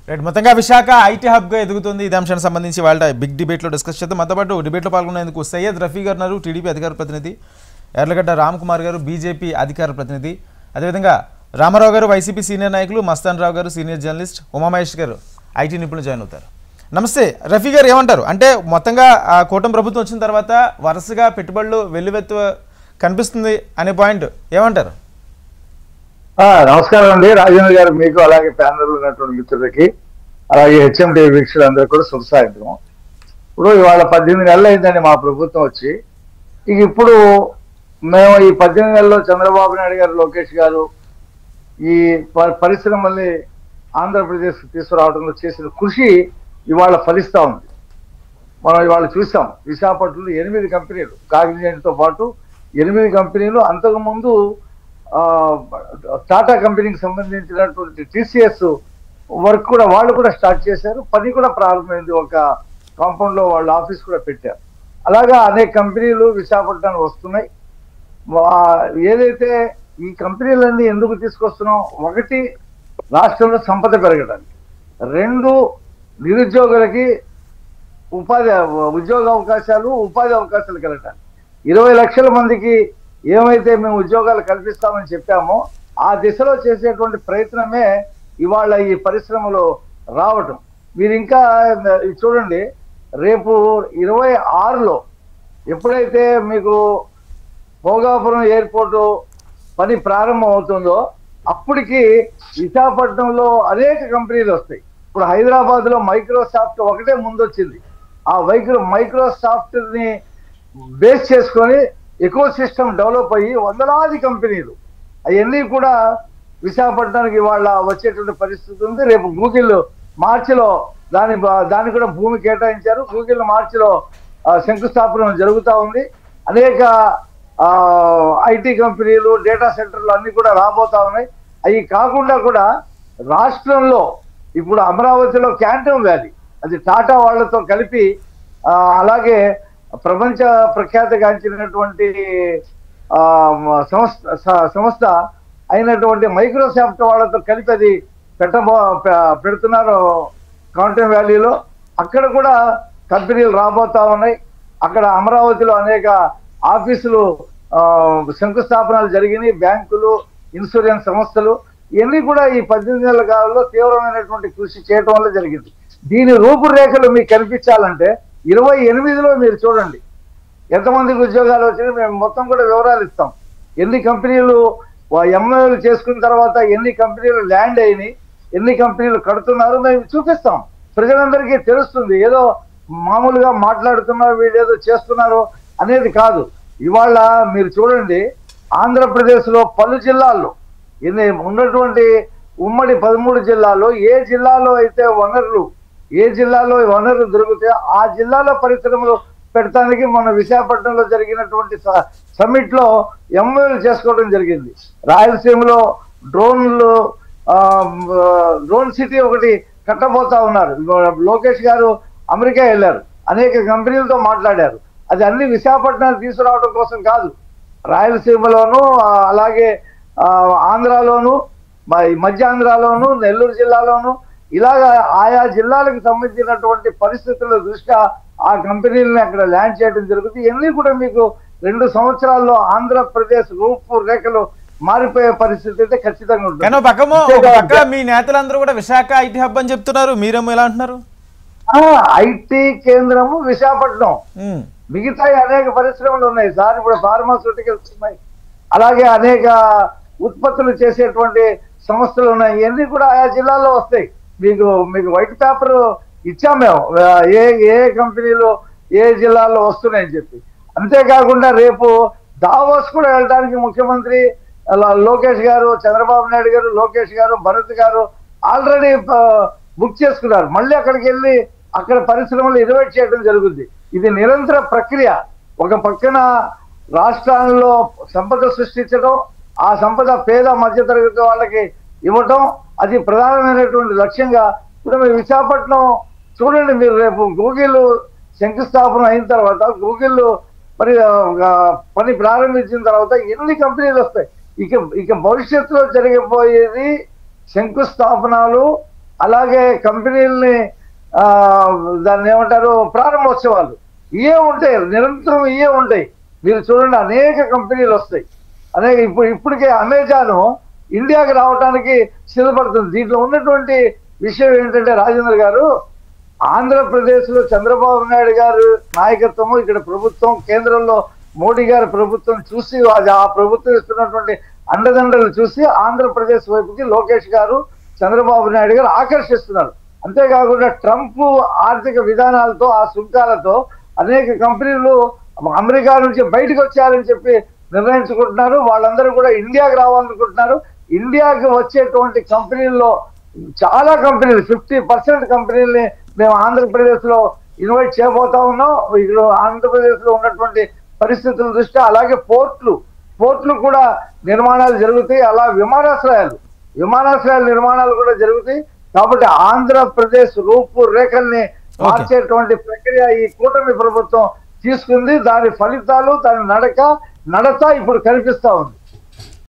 Right, మొత్తంగా Visakha IT హబ్గా ఎదుగుతుంది. ఇదే అంశానికి సంబంధించి వాళ్ళ బిగ్ డిబేట్లో డిస్కస్ చేద్దాం. మనతో పాటు డిబేట్లో పాల్గొనేందుకు సయ్యద్ రఫీ గారు ఉన్నారు, టీడీపీ అధికార ప్రతినిధి, ఎర్లగడ్డ రామ్ కుమార్ గారు బీజేపీ అధికార ప్రతినిధి, అదేవిధంగా రామారావు గారు వైసీపీ సీనియర్ నాయకులు, మస్తాన్ రావు గారు సీనియర్ జర్నలిస్ట్, ఉమామహేష్ గారు ఐటీ నిపుణులు జాయిన్ అవుతారు. నమస్తే రఫీ గారు, ఏమంటారు? అంటే మొత్తంగా ఆ కూటమి ప్రభుత్వం వచ్చిన తర్వాత వరుసగా పెట్టుబడులు వెల్లువెత్తు కనిపిస్తుంది అనే పాయింట్ ఏమంటారు? నమస్కారం అండి రాజేంద్ర గారు, మీకు అలాగే ప్యానల్ ఉన్నటువంటి మిత్రులకి, అలాగే హెచ్ఎండి వీక్షకులందరూ కూడా శుభసాయంత్రం. ఇప్పుడు ఇవాళ 18 నెలలు అయిందండి మా ప్రభుత్వం వచ్చి. ఇప్పుడు మేము ఈ 18 నెలల్లో చంద్రబాబు నాయుడు గారు, లోకేష్ గారు ఈ పరిశ్రమల్ని ఆంధ్రప్రదేశ్ తీసుకురావడంలో చేసిన కృషి ఇవాళ ఫలిస్తా ఉంది. మనం ఇవాళ చూసాం విశాఖపట్నంలో 8 కంపెనీలు, కాగ్నిజెంట్తో పాటు 8 కంపెనీలు. అంతకుముందు టాటా కంపెనీకి సంబంధించినటువంటి టీసీఎస్ వర్క్ కూడా వాళ్ళు కూడా స్టార్ట్ చేశారు, పని కూడా ప్రారంభమైంది. ఒక కాంపౌండ్ లో వాళ్ళ ఆఫీస్ కూడా పెట్టారు. అలాగా అనేక కంపెనీలు విశాఖపట్నానికి వస్తున్నాయి. ఏదైతే ఈ కంపెనీలన్నీ ఎందుకు తీసుకొస్తున్నాం? ఒకటి, రాష్ట్రంలో సంపద పెరగడానికి. 2, నిరుద్యోగులకి ఉద్యోగ అవకాశాలు, ఉపాధి అవకాశాలు కలగడానికి. 20 లక్షల మందికి ఏమైతే మేము ఉద్యోగాలు కల్పిస్తామని చెప్పామో ఆ దిశలో చేసేటువంటి ప్రయత్నమే ఇవాళ ఈ పరిశ్రమలో రావటం. మీరు ఇంకా చూడండి, రేపు 26లో ఎప్పుడైతే మీకు భోగాపురం ఎయిర్పోర్టు పని ప్రారంభం అవుతుందో అప్పటికి విశాఖపట్నంలో అనేక కంపెనీలు వస్తాయి. ఇప్పుడు హైదరాబాద్లో మైక్రోసాఫ్ట్ ఒకటే ముందొచ్చింది. ఆ మైక్రోసాఫ్ట్ని బేస్ చేసుకొని ఎకో సిస్టమ్ డెవలప్ అయ్యి వందలాది కంపెనీలు అవన్నీ కూడా విశాఖపట్నానికి ఇవాళ వచ్చేటువంటి పరిస్థితి ఉంది. రేపు గూగుల్ మార్చిలో దాన్ని కూడా భూమి కేటాయించారు. గూగుల్ మార్చిలో శంకుస్థాపన జరుగుతూ ఉంది. అనేక ఐటీ కంపెనీలు, డేటా సెంటర్లు అన్ని కూడా రాబోతా ఉన్నాయి. అవి కాకుండా కూడా రాష్ట్రంలో ఇప్పుడు అమరావతిలో క్యాంటమ్ వ్యాలీ, అది టాటా వాళ్లతో కలిపి, అలాగే ప్రపంచ ప్రఖ్యాతిగాంచినటువంటి సంస్థ అయినటువంటి మైక్రోసాఫ్ట్ వాళ్ళతో కలిపి అది పెడుతున్నారు క్వాంటమ్ వ్యాలీలో. అక్కడ కూడా కంపెనీలు రాబోతా ఉన్నాయి. అక్కడ అమరావతిలో అనేక ఆఫీసులు శంకుస్థాపనలు జరిగినాయి. బ్యాంకులు, ఇన్సూరెన్స్ సంస్థలు ఇవన్నీ కూడా ఈ 18 నెలల కాలంలో తీవ్రమైనటువంటి కృషి చేయటం వల్ల జరిగింది. దీని రూపురేఖలు మీకు కనిపించాలంటే 28లో మీరు చూడండి ఎంతమందికి ఉద్యోగాలు వచ్చినాయి. మేము మొత్తం కూడా వివరాలు ఇస్తాం. ఎన్ని కంపెనీలు ఎంఓఏలు చేసుకున్న తర్వాత ఎన్ని కంపెనీలు ల్యాండ్ అయినాయి, ఎన్ని కంపెనీలు కడుతున్నారు మేము చూపిస్తాం. ప్రజలందరికీ తెలుస్తుంది. ఏదో మామూలుగా మాట్లాడుతున్నారు, వీళ్ళు ఏదో చేస్తున్నారు అనేది కాదు. ఇవాళ మీరు చూడండి, ఆంధ్రప్రదేశ్లో పలు జిల్లాల్లో ఉన్నటువంటి ఉమ్మడి 13 జిల్లాల్లో ఏ జిల్లాలో అయితే వనరులు దొరికితే ఆ జిల్లాలో పరిశ్రమలు పెట్టడానికి మన విశాఖపట్నంలో జరిగినటువంటి సమ్మిట్ లో ఎంఓఏలు చేసుకోవడం జరిగింది. రాయలసీమలో డ్రోన్ సిటీ ఒకటి కట్టబోతా ఉన్నారు. లోకేష్ గారు అమెరికా వెళ్ళారు, అనేక కంపెనీలతో మాట్లాడారు. అది అన్ని విశాఖపట్నాన్ని తీసుకురావడం కోసం కాదు, రాయలసీమలోను, అలాగే ఆంధ్రాలోను, మధ్య ఆంధ్రాలోను, నెల్లూరు జిల్లాలోను, ఇలాగా ఆయా జిల్లాలకు సంబంధించినటువంటి పరిస్థితుల దృష్ట్యా ఆ కంపెనీలని అక్కడ ల్యాండ్ చేయడం జరుగుతుంది. ఇవన్నీ కూడా మీకు 2 సంవత్సరాల్లో ఆంధ్రప్రదేశ్ రూపురేఖలు మారిపోయే పరిస్థితి అయితే ఖచ్చితంగా ఉంటుంది. మీ నేతలందరూ కూడా విశాఖ ఐటీ హబ్ అని చెప్తున్నారు, మీరేమో ఎలా అంటున్నారు? ఐటీ కేంద్రము విశాఖపట్నం, మిగతా అనేక పరిశ్రమలు ఉన్నాయి సార్. ఇప్పుడు ఫార్మాస్యూటికల్స్ ఉన్నాయి, అలాగే అనేక ఉత్పత్తులు చేసేటువంటి సంస్థలు ఉన్నాయి. ఇవన్నీ కూడా ఆయా జిల్లాల్లో వస్తాయి. మీకు వైట్ పేపర్ ఇచ్చాం మేము, ఏ కంపెనీలు ఏ జిల్లాల్లో వస్తున్నాయని చెప్పి. అంతేకాకుండా రేపు దావోస్ కూడా వెళ్ళడానికి ముఖ్యమంత్రి లోకేష్ గారు, చంద్రబాబు నాయుడు గారు, లోకేష్ గారు, భరత్ గారు ఆల్రెడీ బుక్ చేసుకున్నారు. మళ్ళీ అక్కడికి వెళ్ళి అక్కడ పరిశ్రమలు ఇన్వైట్ చేయడం జరుగుతుంది. ఇది నిరంతర ప్రక్రియ. ఒక పక్కన రాష్ట్రాల్లో సంపద సృష్టించడం, ఆ సంపద పేద మధ్యతరగతి వాళ్ళకి ఇవ్వటం, అది ప్రధానమైనటువంటి లక్ష్యంగా. ఇప్పుడు మీ విశాఖపట్నం చూడండి, మీరు రేపు గూగుల్ శంకుస్థాపన అయిన తర్వాత, గూగుల్ పని ప్రారంభించిన తర్వాత ఎన్ని కంపెనీలు వస్తాయి. ఇక భవిష్యత్తులో జరగబోయేది శంకుస్థాపనలు, అలాగే కంపెనీలని దాన్ని ఏమంటారు ప్రారంభోత్సవాలు ఇవే ఉంటాయి, నిరంతరం ఇవే ఉంటాయి. మీరు చూడండి అనేక కంపెనీలు వస్తాయి, అనేక ఇప్పటికే అమెజాన్ ఇండియాకి రావడానికి సిద్ధపడుతుంది. దీంట్లో ఉన్నటువంటి విషయం ఏంటంటే రాజేంద్ర గారు, ఆంధ్రప్రదేశ్లో చంద్రబాబు నాయుడు గారు నాయకత్వము, ఇక్కడ ప్రభుత్వం కేంద్రంలో మోడీ గారి ప్రభుత్వం చూసి ఆ ప్రభుత్వం ఇస్తున్నటువంటి అండదండలు చూసి ఆంధ్రప్రదేశ్ వైపుకి లోకేష్ గారు చంద్రబాబు నాయుడు గారు ఆకర్షిస్తున్నారు. అంతేకాకుండా ట్రంప్ ఆర్థిక విధానాలతో ఆ సుంకాలతో అనేక కంపెనీలు అమెరికా నుంచి బయటకు వచ్చారని చెప్పి నిర్ణయించుకుంటున్నారు. వాళ్ళందరూ కూడా ఇండియాకి రావాలనుకుంటున్నారు. ఇండియాకి వచ్చేటువంటి కంపెనీల్లో చాలా కంపెనీలు 50% కంపెనీలని మేము ఆంధ్రప్రదేశ్లో ఇన్వైట్ చేయబోతా ఉన్నాం. ఇక్కడ ఆంధ్రప్రదేశ్లో ఉన్నటువంటి పరిస్థితుల దృష్ట్యా అలాగే పోర్ట్లు కూడా నిర్మాణాలు జరుగుతాయి. అలా విమానాశ్రయాల నిర్మాణాలు కూడా జరుగుతాయి. కాబట్టి ఆంధ్రప్రదేశ్ రూపురేఖల్ని మార్చేటువంటి ప్రక్రియ ఈ కూటమి ప్రభుత్వం తీసుకుంది. దాని ఫలితాలు, దాని నడత ఇప్పుడు కనిపిస్తా ఉంది.